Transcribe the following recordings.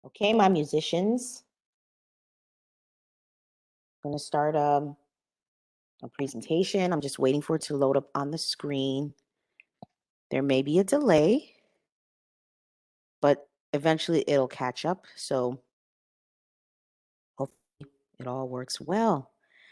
Okay, my musicians, I'm going to start a presentation. I'm just waiting for it to load up on the screen. There may be a delay, but eventually it'll catch up. So hopefully it all works well.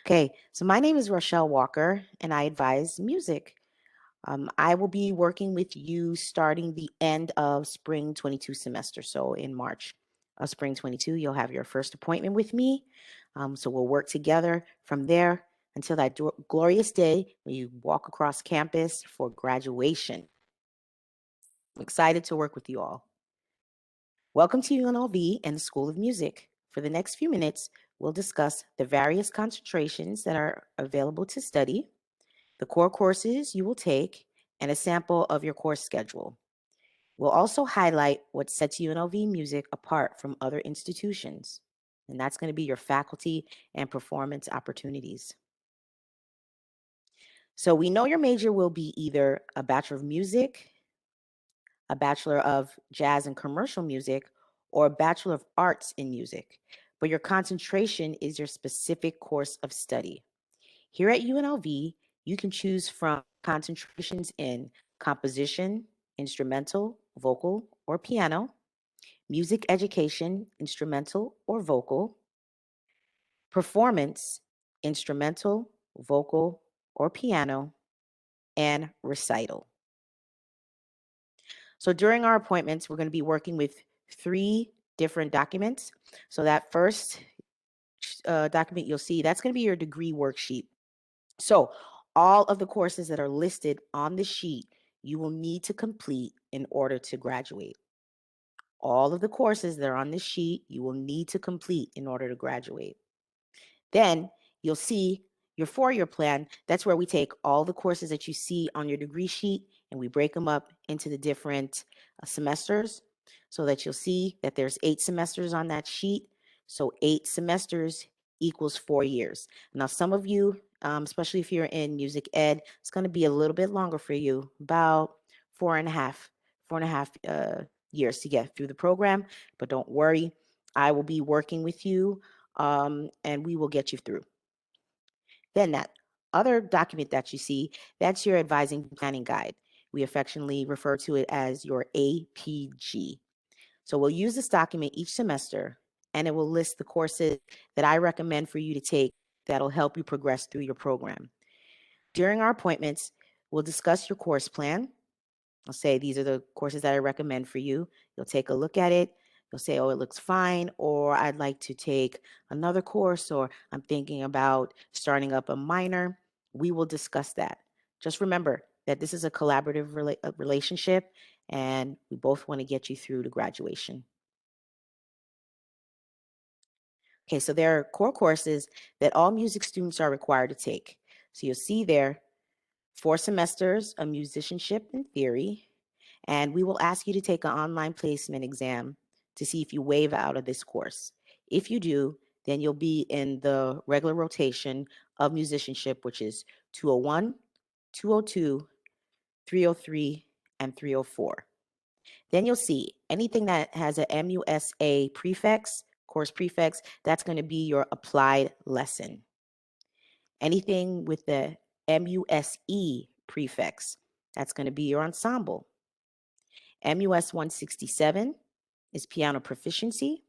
Okay, so my name is Rochelle Walker, and I advise music. I will be working with you starting the end of spring 22 semester. So in March of spring 22, you'll have your first appointment with me. So we'll work together from there until that glorious day when you walk across campus for graduation. I'm excited to work with you all. Welcome to UNLV and the School of Music. For the next few minutes, we'll discuss the various concentrations that are available to study, the core courses you will take, and a sample of your course schedule. We'll also highlight what sets UNLV Music apart from other institutions, and that's going to be your faculty and performance opportunities. So we know your major will be either a Bachelor of Music, a Bachelor of Jazz and Commercial Music, or a Bachelor of Arts in Music, but your concentration is your specific course of study. Here at UNLV, you can choose from concentrations in composition, instrumental, vocal, or piano, music education, instrumental or vocal, performance, instrumental, vocal, or piano, and recital. So during our appointments, we're going to be working with 3 different documents. So that first document you'll see, that's going to be your degree worksheet. So all of the courses that are listed on the sheet, you will need to complete in order to graduate. All of the courses that are on this sheet, you will need to complete in order to graduate. Then you'll see your 4-year plan. That's where we take all the courses that you see on your degree sheet and we break them up into the different semesters so that you'll see that there's 8 semesters on that sheet. So 8 semesters equals 4 years. Now, some of you, especially if you're in music ed, it's going to be a little bit longer for you, about 4.5 years to get through the program. But don't worry, I will be working with you and we will get you through. Then that other document that you see, that's your advising planning guide. We affectionately refer to it as your APG. So we'll use this document each semester, and it will list the courses that I recommend for you to take that'll help you progress through your program. During our appointments, we'll discuss your course plan. I'll say, these are the courses that I recommend for you. You'll take a look at it. You'll say, oh, it looks fine, or I'd like to take another course, or I'm thinking about starting up a minor. We will discuss that. Just remember that this is a collaborative relationship, and we both want to get you through to graduation. Okay, so there are core courses that all music students are required to take. So you'll see there 4 semesters of musicianship and theory, and we will ask you to take an online placement exam to see if you waive out of this course. If you do, then you'll be in the regular rotation of musicianship, which is 201, 202, 303, and 304. Then you'll see anything that has a MUSA prefix, course prefix, that's going to be your applied lesson. Anything with the MUSE prefix, that's going to be your ensemble. MUS 167 is piano proficiency.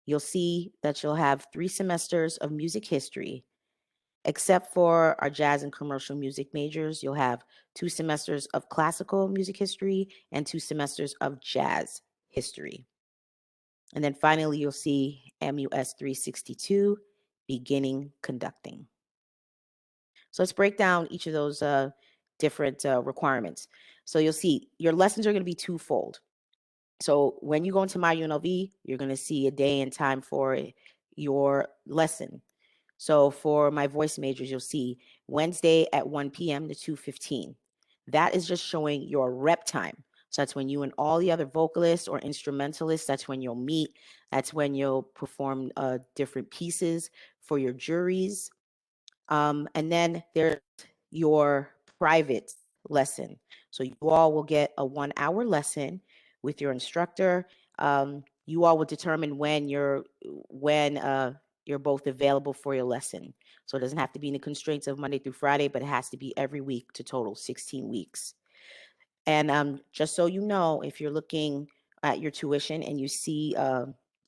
You'll see that you'll have 3 semesters of music history. Except for our jazz and commercial music majors, you'll have 2 semesters of classical music history and 2 semesters of jazz history. And then finally, you'll see MUS 362, beginning conducting. So let's break down each of those different requirements. So you'll see your lessons are going to be twofold. So when you go into My UNLV, you're going to see a day and time for your lesson. So for my voice majors, you'll see Wednesday at 1 p.m. to 2:15. That is just showing your rep time. So that's when you and all the other vocalists or instrumentalists, that's when you'll meet. That's when you'll perform different pieces for your juries. And then there's your private lesson. So you all will get a 1-hour lesson with your instructor. You all will determine when you're both available for your lesson. So it doesn't have to be in the constraints of Monday through Friday, but it has to be every week to total 16 weeks. And just so you know, if you're looking at your tuition and you see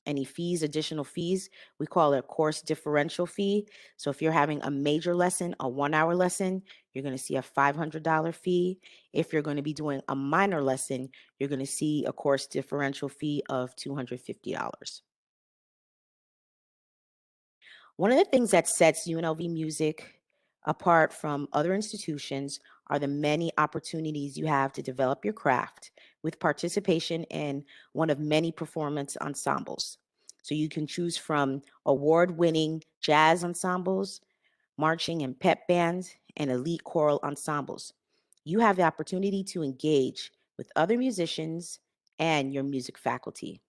any fees, additional fees, we call it a course differential fee. So if you're having a major lesson, a 1 hour lesson, you're going to see a $500 fee. If you're going to be doing a minor lesson, you're going to see a course differential fee of $250. One of the things that sets UNLV Music apart from other institutions are the many opportunities you have to develop your craft with participation in one of many performance ensembles. So you can choose from award-winning jazz ensembles, marching and pep bands, and elite choral ensembles. You have the opportunity to engage with other musicians and your music faculty.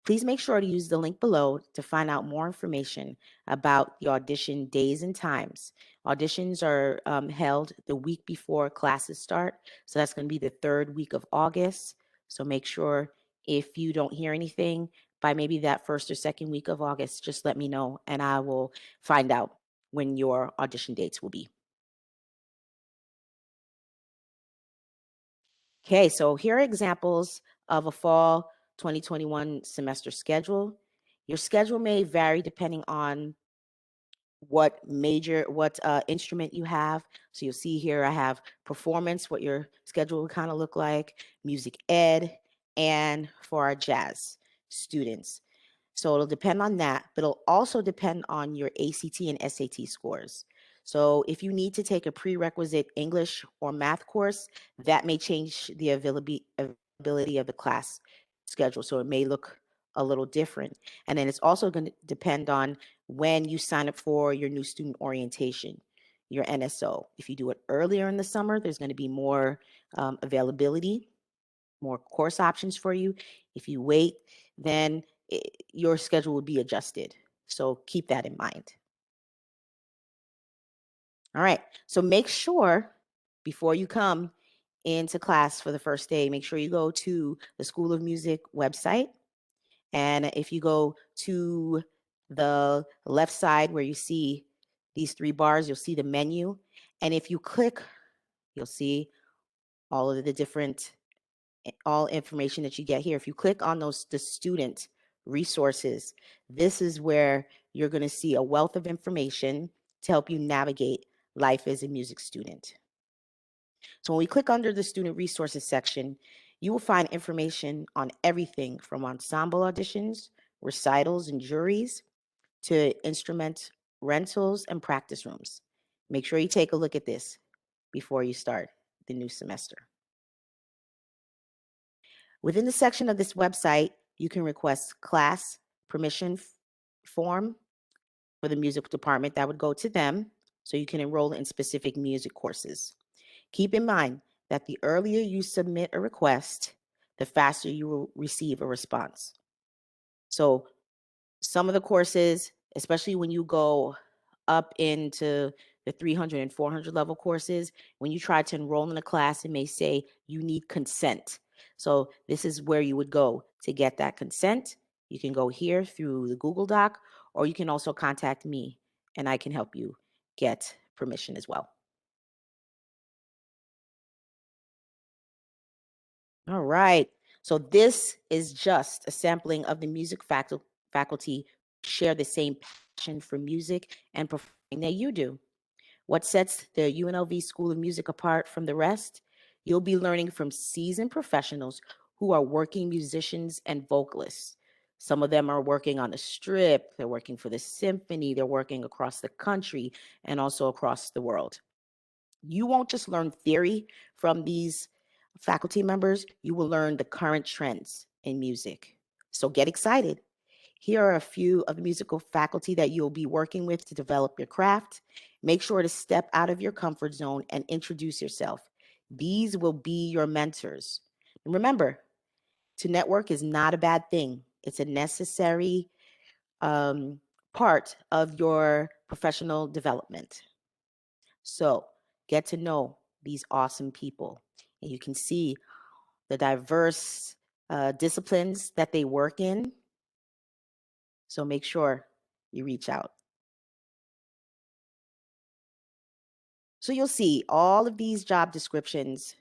Please make sure to use the link below to find out more information about the audition days and times. Auditions are held the week before classes start, so that's going to be the third week of August. So make sure if you don't hear anything by maybe that first or second week of August, just let me know and I will find out when your audition dates will be. Okay, so here are examples of a fall 2021 semester schedule. Your schedule may vary depending on what instrument you have. So you'll see here I have performance, what your schedule will kind of look like, music ed, and for our jazz students. So it'll depend on that, but it'll also depend on your ACT and SAT scores. So if you need to take a prerequisite English or math course, that may change the availability of the class schedule. So it may look a little different. And then it's also going to depend on when you sign up for your new student orientation, your NSO. If you do it earlier in the summer, there's going to be more availability, more course options for you. If you wait, then your schedule would be adjusted. So keep that in mind. All right. So make sure before you come into class for the first day, make sure you go to the School of Music website. And if you go to the left side where you see these three bars, you'll see the menu. And if you click, you'll see all of the different all information that you get here. If you click on the student resources, this is where you're going to see a wealth of information to help you navigate life as a music student. So when we click under the student resources section, you will find information on everything from ensemble auditions, recitals and juries, to instrument rentals and practice rooms. Make sure you take a look at this before you start the new semester. Within the section of this website, you can request class permission form for the music department. That would go to them, so you can enroll in specific music courses. Keep in mind that the earlier you submit a request, the faster you will receive a response. So some of the courses, especially when you go up into the 300 and 400 level courses, when you try to enroll in a class, it may say you need consent. So this is where you would go to get that consent. You can go here through the Google Doc, or you can also contact me and I can help you get permission as well. All right. So this is just a sampling of the music faculty who share the same passion for music and performing that you do. What sets the UNLV School of Music apart from the rest? You'll be learning from seasoned professionals who are working musicians and vocalists. Some of them are working on the strip, they're working for the symphony, they're working across the country and also across the world. You won't just learn theory from these faculty members, you will learn the current trends in music. So get excited. Here are a few of the musical faculty that you'll be working with to develop your craft. Make sure to step out of your comfort zone and introduce yourself. These will be your mentors. And remember, to network is not a bad thing. It's a necessary part of your professional development. So get to know these awesome people. And you can see the diverse disciplines that they work in. So make sure you reach out. So you'll see all of these job descriptions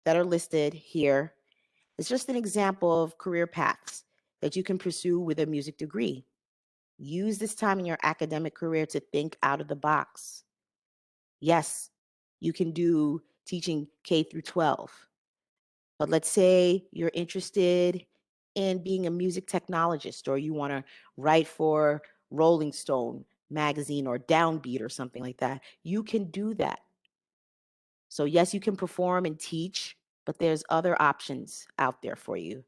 that are listed here. It's just an example of career paths that you can pursue with a music degree. Use this time in your academic career to think out of the box. Yes, you can do teaching K through 12, but let's say you're interested in being a music technologist or you want to write for Rolling Stone magazine or Downbeat or something like that. You can do that. So, yes, you can perform and teach, but there's other options out there for you.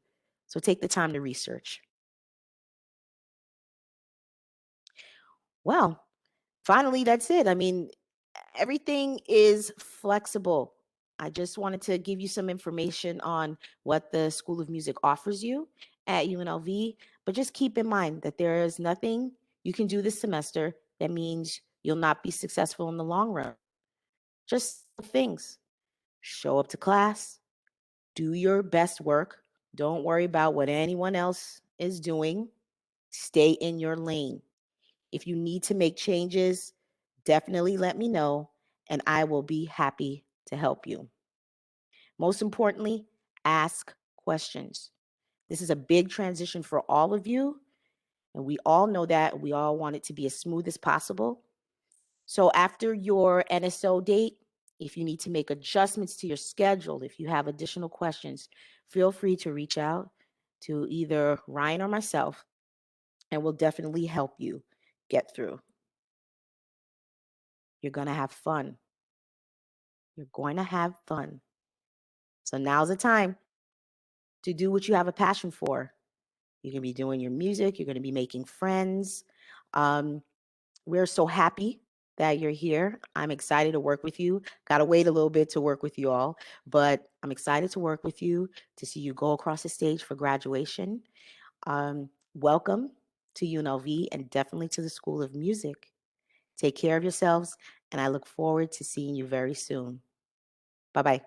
So, take the time to research. Well, finally, that's it. I mean, everything is flexible. I just wanted to give you some information on what the School of Music offers you at UNLV, but just keep in mind that there is nothing you can do this semester that means you'll not be successful in the long run. Just things. Show up to class, do your best work. Don't worry about what anyone else is doing. Stay in your lane. If you need to make changes, definitely let me know and I will be happy to help you. Most importantly, ask questions. This is a big transition for all of you, and we all know that. We all want it to be as smooth as possible. So after your NSO date, if you need to make adjustments to your schedule, if you have additional questions, feel free to reach out to either Ryan or myself, and we'll definitely help you get through. You're going to have fun. You're going to have fun. So now's the time to do what you have a passion for. You're going to be doing your music. You're going to be making friends. Um, we're so happy that you're here. I'm excited to work with you. Got to wait a little bit to work with you all, but I'm excited to work with you, to see you go across the stage for graduation. Welcome to UNLV and definitely to the School of Music. Take care of yourselves, and I look forward to seeing you very soon. Bye-bye.